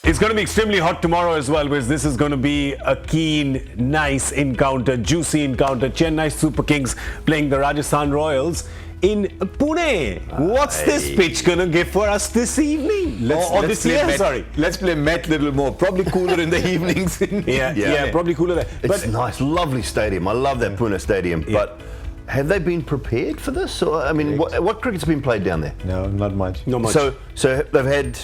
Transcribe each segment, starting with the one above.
It's going to be extremely hot tomorrow as well, because this is going to be a keen, nice encounter, juicy encounter. Chennai Super Kings playing the Rajasthan Royals in Pune. What's this pitch going to give for us this evening? This year, sorry. Let's play Met a little more. Probably cooler in the evenings. Yeah, probably cooler there. It's nice, lovely stadium. I love that Pune stadium. Yeah. But have they been prepared for this? Or, I mean, what cricket's been played down there? No, not much. Not much. So they've had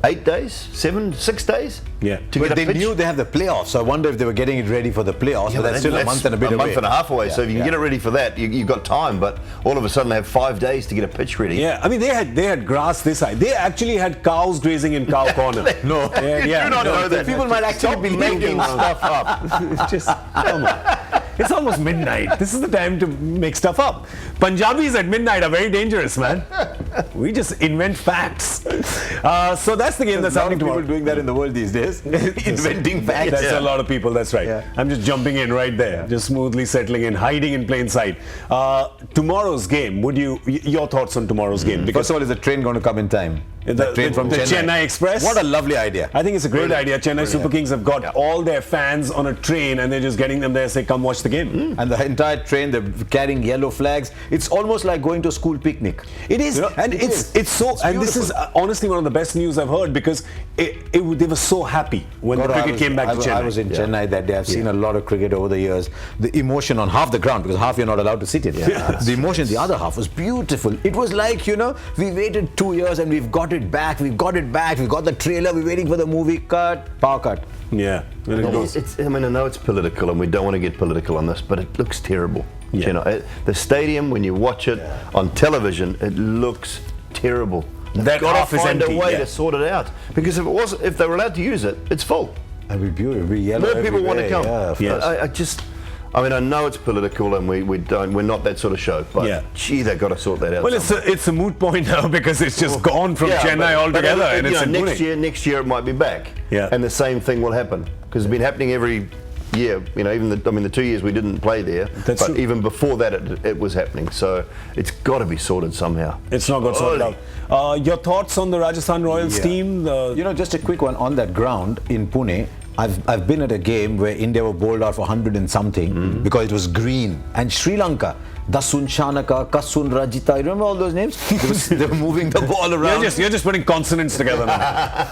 8 days, 6 days? Yeah. To But get a they pitch? knew they have the playoffs, so I wonder if they were getting it ready for the playoffs. but that's still a month and a bit away. month and a half away. So if you can Yeah. get it ready for that, you've got time. But all of a sudden they have 5 days to get a pitch ready. Yeah, I mean, they had grass this side. They actually had cows grazing in cow corner. No. Yeah, do not know that. People might actually Stop be making stuff up. Just come on. It's almost midnight. This is the time to make stuff up. Punjabis at midnight are very dangerous, man. We just invent facts. So that's the game that's happening People tomorrow. doing that in the world these days. Inventing facts. That's a lot of people, that's right. Yeah. I'm just jumping in right there, just smoothly settling in, hiding in plain sight. Tomorrow's game, your thoughts on tomorrow's game? First of all, is the train going to come in time? The train from the Chennai. Chennai Express? What a lovely idea. I think it's a great idea. Chennai Super Kings have got all their fans on a train and they're just getting them there, say, come watch the game. And the entire train, they're carrying yellow flags. It's almost like going to a school picnic. It is, You know, and it's so. And this is honestly one of the best news I've heard, because they were so happy when the cricket came back to Chennai. I was in Chennai that day. I've seen a lot of cricket over the years. The emotion on half the ground, because half you're not allowed to sit in. The emotion, the other half was beautiful. It was like, we waited 2 years and we've got it back. We've got the trailer. We're waiting for the movie. Power cut. Yeah, there it goes. I know it's political and we don't want to get political on this, but it looks terrible. Yeah. The stadium, when you watch it on television, it looks terrible. That Got half to is find empty, a way yeah. to sort it out, because if they were allowed to use it, it's full. It'd be beautiful. It'd be yellow. More people want to come. Yeah, Yes. I know it's political and we're not that sort of show, but gee, they've got to sort that out. Well, it's a moot point now, because it's just gone from Chennai altogether, and it's in Pune. next year it might be back. Yeah. And the same thing will happen, because it's been happening every year. Even the 2 years we didn't play there, That's but true. even before that it was happening. So it's got to be sorted somehow. It's not got sorted out. Your thoughts on the Rajasthan Royals team? Just a quick one on that ground in Pune. I've been at a game where India were bowled out for 100 and something because it was green, and Sri Lanka, Dasun Shanaka, Kasun Rajita, you remember all those names? They were moving the ball around. You're just putting consonants together now.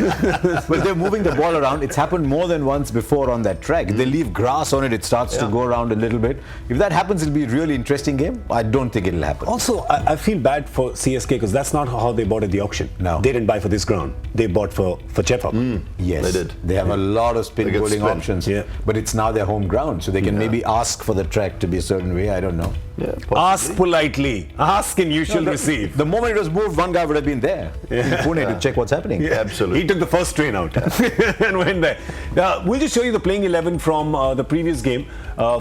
But they're moving the ball around. It's happened more than once before on that track. If they leave grass on it, it starts to go around a little bit. If that happens, it'll be a really interesting game. I don't think it'll happen. Also, I feel bad for CSK, because that's not how they bought at the auction. No. They didn't buy for this ground. They bought for Chepham. Yes, They did. They have a lot of spin They get bowling spin. options. Yeah. But it's now their home ground, so they can maybe ask for the track to be a certain way. I don't know. Yeah, Ask politely. Ask and you shall receive. The moment it was moved, one guy would have been there in Pune to check what's happening. absolutely. He took the first train out and went there. We'll just show you the playing 11 from the previous game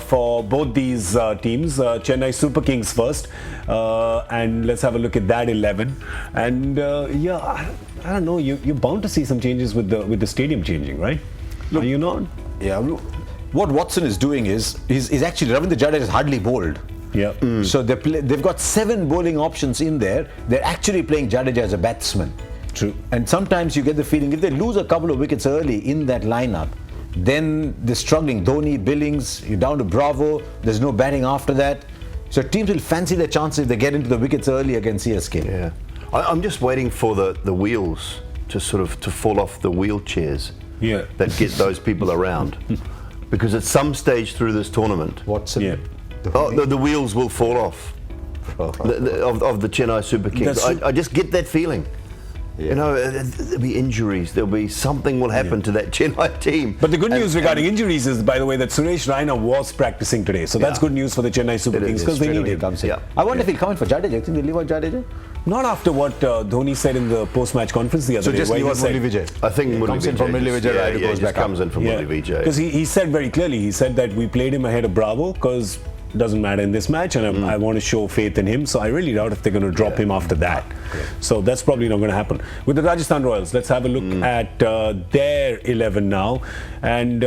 for both these teams. Chennai Super Kings first, and let's have a look at that 11. And I don't know. You're bound to see some changes with the stadium changing, right? Are you not? Yeah. What Watson is doing is he's actually Ravindra Jadeja is hardly bowled. Yeah. So they've got 7 bowling options in there. They're actually playing Jadeja as a batsman. True. And sometimes you get the feeling if they lose a couple of wickets early in that lineup, then they're struggling. Dhoni, Billings, you're down to Bravo. There's no batting after that. So teams will fancy their chances if they get into the wickets early against CSK. Yeah. I'm just waiting for the wheels to fall off the wheelchairs. Yeah. That get those people around. Because at some stage through this tournament, Watson. Yeah. the wheels will fall off of the Chennai Super Kings. That's true. I just get that feeling. There'll be injuries. There'll be something will happen to that Chennai team. But the good news regarding injuries is, by the way, that Suresh Raina was practicing today. So that's good news for the Chennai Super Kings, because they need him. Yeah. I wonder if he'll come in for Jadeja. You think they'll leave out Jadeja? Not after what Dhoni said in the post-match conference the other So day. just where leave he out said- Murali Vijay. I think Murali comes in from Murali Vijay, right, goes just back up. comes in from Murali Vijay. Because he said very clearly, he said that we played him ahead of Bravo because it doesn't matter in this match, and I want to show faith in him. So I really doubt if they're going to drop him after that. So that's probably not going to happen. With the Rajasthan Royals, let's have a look at their 11 now. And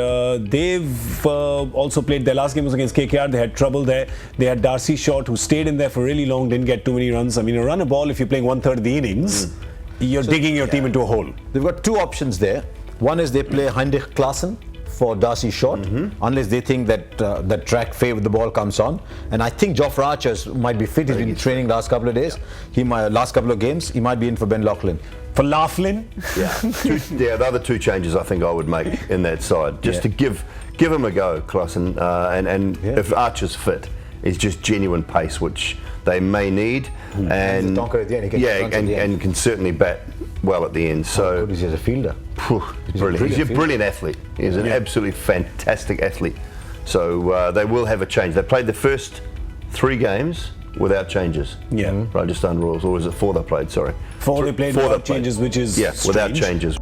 they've also played, their last game was against KKR. They had trouble there. They had Darcy Short, who stayed in there for really long, didn't get too many runs. I mean, you run a ball if you're playing 1/3 of the innings, you're digging your team into a hole. They've got 2 options there. One is they play Heinrich Klaassen for Darcy Short, unless they think that that track favour the ball comes on. And I think Jofra Archers might be fit. He's been training last couple of days. He might last couple of games. He might be in for Ben Laughlin. For Laughlin? Yeah. The other two changes I think I would make in that side, just to give him a go, Klaassen, and if Archer's fit, is just genuine pace, which they may need, and can certainly bat well at the end. So How good is he as a fielder? Brilliant. He's a brilliant athlete. He's an absolutely fantastic athlete. So they will have a change. They played the first 3 games without changes. Yeah. Rajasthan Royals, or was it 4 they played? Sorry. 4 they played without changes, which is without strange. changes.